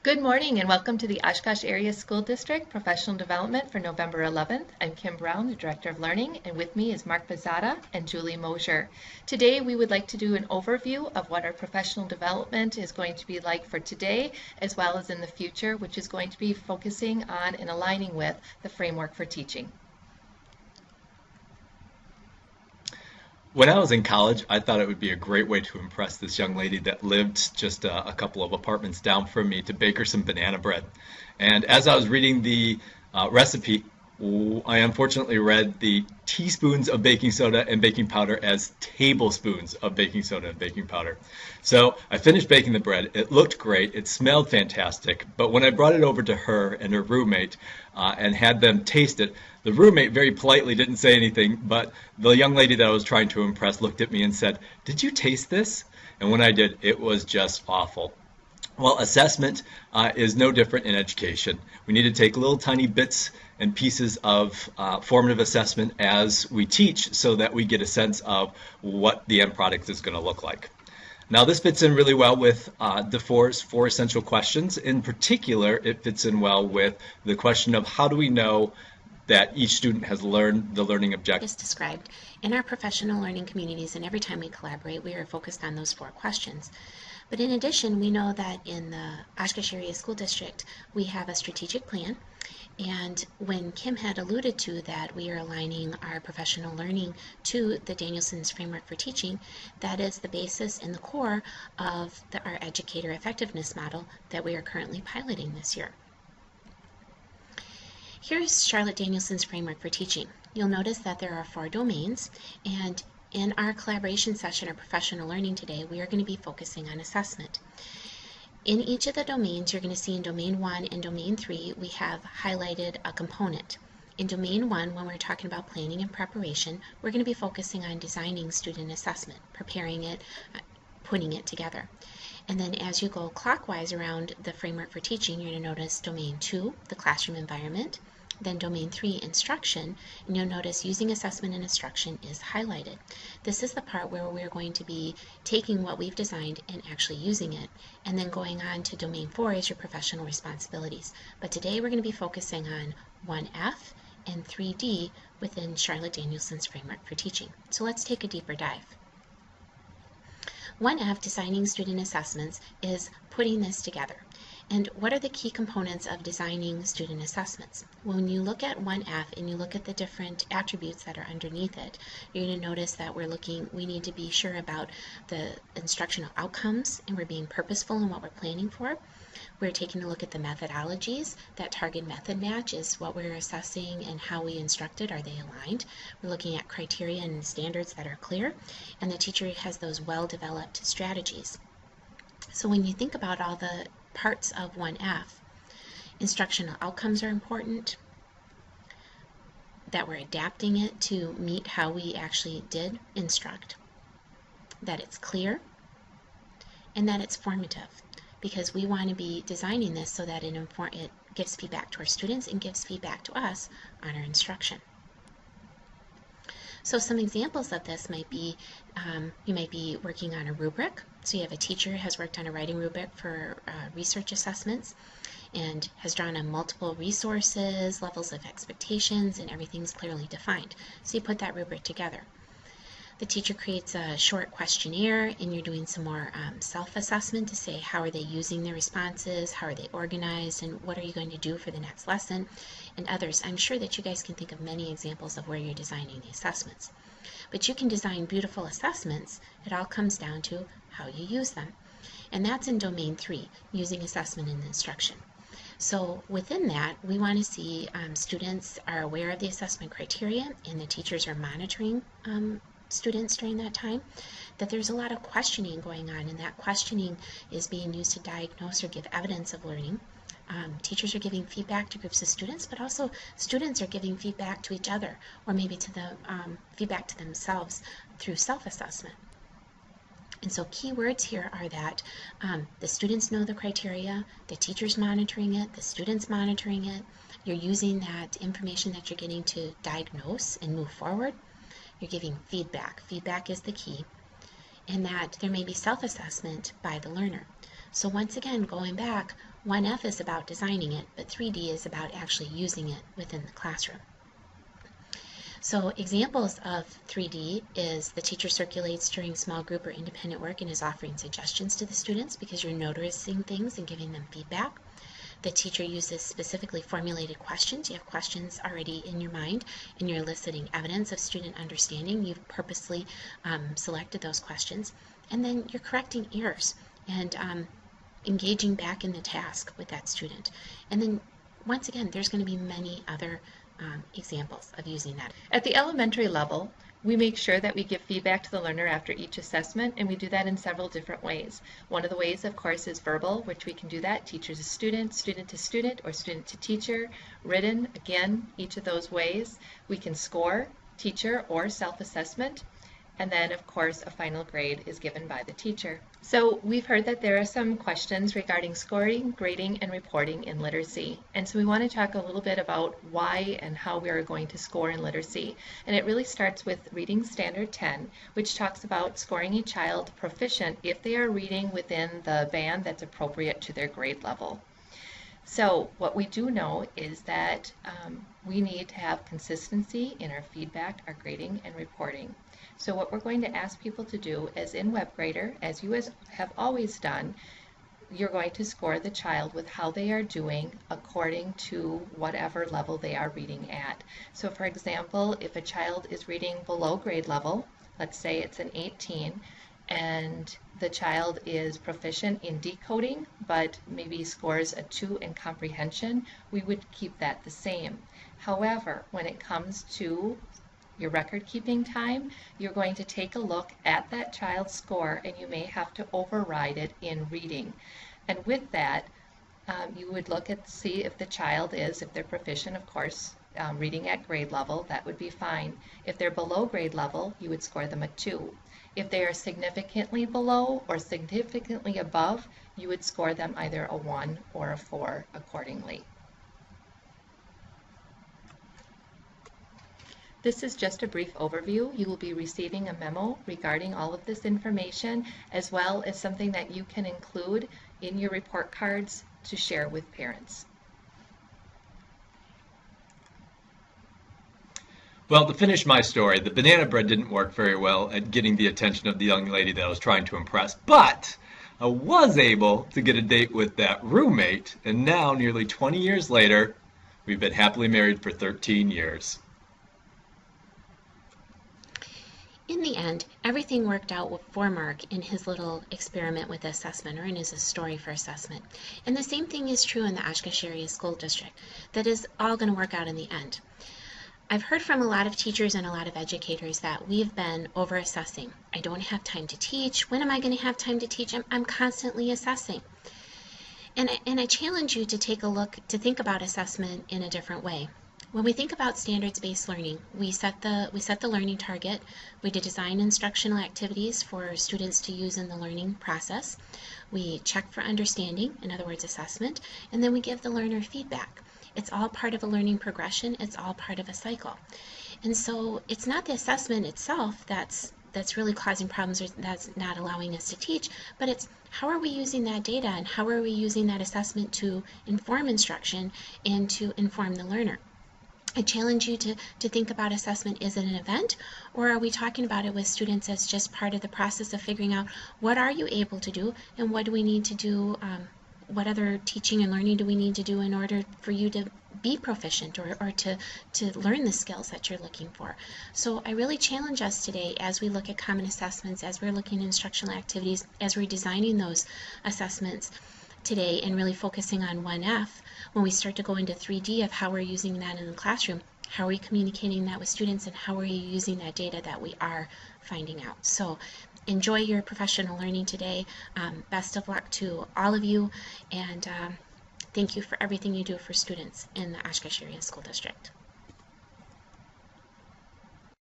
Good morning and welcome to the Oshkosh Area School District Professional Development for November 11th. I'm Kim Brown, the Director of Learning, and with me is Mark Pizzata and Julie Mosier. Today we would like to do an overview of what our professional development is going to be like for today as well as in the future, which is going to be focusing on and aligning with the framework for teaching. When I was in college, I thought it would be a great way to impress this young lady that lived just a couple of apartments down from me to bake her some banana bread. And as I was reading the recipe, I unfortunately read the teaspoons of baking soda and baking powder as tablespoons of baking soda and baking powder. So I finished baking the bread. It looked great. It smelled fantastic. But when I brought it over to her and her roommate and had them taste it, the roommate very politely didn't say anything, but the young lady that I was trying to impress looked at me and said, "Did you taste this?" And when I did, it was just awful. Well, assessment is no different in education. We need to take little tiny bits and pieces of formative assessment as we teach so that we get a sense of what the end product is going to look like. Now, this fits in really well with DeFore's four essential questions. In particular, it fits in well with the question of how do we know that each student has learned the learning objectives described in our professional learning communities, and every time we collaborate, we are focused on those four questions. But in addition, we know that in the Oshkosh Area School District, we have a strategic plan. And when Kim had alluded to that we are aligning our professional learning to the Danielson's framework for teaching, that is the basis and the core of our educator effectiveness model that we are currently piloting this year. Here's Charlotte Danielson's framework for teaching. You'll notice that there are 4 domains, and in our collaboration session or professional learning today, we are going to be focusing on assessment. In each of the domains, you're going to see in Domain 1 and Domain 3, we have highlighted a component. In Domain 1, when we're talking about planning and preparation, we're going to be focusing on designing student assessment, preparing it, putting it together. And then as you go clockwise around the framework for teaching, you're going to notice Domain 2, the classroom environment, then Domain 3, instruction, and you'll notice using assessment and instruction is highlighted. This is the part where we're going to be taking what we've designed and actually using it, and then going on to Domain 4 is your professional responsibilities. But today we're going to be focusing on 1F and 3D within Charlotte Danielson's framework for teaching. So let's take a deeper dive. 1F, designing student assessments, is putting this together. And what are the key components of designing student assessments? When you look at 1F and you look at the different attributes that are underneath it, you're going to notice that we need to be sure about the instructional outcomes, and we're being purposeful in what we're planning for. We're taking a look at the methodologies. That target method match is what we're assessing and how we instructed. Are they aligned? We're looking at criteria and standards that are clear, and the teacher has those well-developed strategies. So when you think about all the parts of 1F, instructional outcomes are important, that we're adapting it to meet how we actually did instruct, that it's clear, and that it's formative, because we want to be designing this so that it gives feedback to our students and gives feedback to us on our instruction. So some examples of this might be, you might be working on a rubric. So you have a teacher who has worked on a writing rubric for research assessments and has drawn on multiple resources, levels of expectations, and everything's clearly defined. So you put that rubric together. The teacher creates a short questionnaire, and you're doing some more self-assessment to say how are they using their responses, how are they organized, and what are you going to do for the next lesson, and others. I'm sure that you guys can think of many examples of where you're designing the assessments. But you can design beautiful assessments. It all comes down to how you use them. And that's in Domain 3, using assessment and instruction. So within that, we want to see students are aware of the assessment criteria, and the teachers are monitoring students during that time, that there's a lot of questioning going on, and that questioning is being used to diagnose or give evidence of learning. Teachers are giving feedback to groups of students, but also students are giving feedback to each other, or maybe to the feedback to themselves through self-assessment. And so key words here are that the students know the criteria, the teacher's monitoring it, the students monitoring it, you're using that information that you're getting to diagnose and move forward. You're giving feedback. Feedback is the key. And that there may be self-assessment by the learner. So once again, going back, 1F is about designing it, but 3D is about actually using it within the classroom. So examples of 3D is the teacher circulates during small group or independent work and is offering suggestions to the students because you're noticing things and giving them feedback. The teacher uses specifically formulated questions. You have questions already in your mind and you're eliciting evidence of student understanding. You've purposely selected those questions. And then you're correcting errors and engaging back in the task with that student. And then once again, there's going to be many other examples of using that. At the elementary level, we make sure that we give feedback to the learner after each assessment, and we do that in several different ways. One of the ways, of course, is verbal, which we can do that teacher to student, student to student, or student to teacher. Written, again, each of those ways. We can score, teacher, or self-assessment. And then, of course, a final grade is given by the teacher. So we've heard that there are some questions regarding scoring, grading, and reporting in literacy. And so we want to talk a little bit about why and how we are going to score in literacy. And it really starts with Reading Standard 10, which talks about scoring a child proficient if they are reading within the band that's appropriate to their grade level. So what we do know is that we need to have consistency in our feedback, our grading, and reporting. So what we're going to ask people to do is in WebGrader, as you have always done, you're going to score the child with how they are doing according to whatever level they are reading at. So for example, if a child is reading below grade level, let's say it's an 18, and the child is proficient in decoding, but maybe scores a 2 in comprehension, we would keep that the same. However, when it comes to your record keeping time, you're going to take a look at that child's score and you may have to override it in reading. And with that, you would look at see if the child is, if they're proficient, of course, reading at grade level, that would be fine. If they're below grade level, you would score them a 2. If they are significantly below or significantly above, you would score them either a 1 or a 4 accordingly. This is just a brief overview. You will be receiving a memo regarding all of this information, as well as something that you can include in your report cards to share with parents. Well, to finish my story, the banana bread didn't work very well at getting the attention of the young lady that I was trying to impress, but I was able to get a date with that roommate, and now, nearly 20 years later, we've been happily married for 13 years. In the end, everything worked out for Mark in his little experiment with assessment, or in his story for assessment. And the same thing is true in the Oshkosh Area School District. That is all going to work out in the end. I've heard from a lot of teachers and a lot of educators that we've been over-assessing. I don't have time to teach. When am I going to have time to teach? I'm constantly assessing. And I challenge you to take a look, to think about assessment in a different way. When we think about standards-based learning, we set the learning target, we design instructional activities for students to use in the learning process, we check for understanding, in other words assessment, and then we give the learner feedback. It's all part of a learning progression, it's all part of a cycle. And so it's not the assessment itself that's really causing problems or that's not allowing us to teach, but it's how are we using that data and how are we using that assessment to inform instruction and to inform the learner. I challenge you to think about assessment. Is it an event, or are we talking about it with students as just part of the process of figuring out what are you able to do and what do we need to do, what other teaching and learning do we need to do in order for you to be proficient or to learn the skills that you're looking for. So I really challenge us today as we look at common assessments, as we're looking at instructional activities, as we're designing those assessments today and really focusing on 1F, when we start to go into 3D of how we're using that in the classroom, how are we communicating that with students, and how are you using that data that we are finding out. So enjoy your professional learning today. Best of luck to all of you, and thank you for everything you do for students in the Oshkosh Area School District.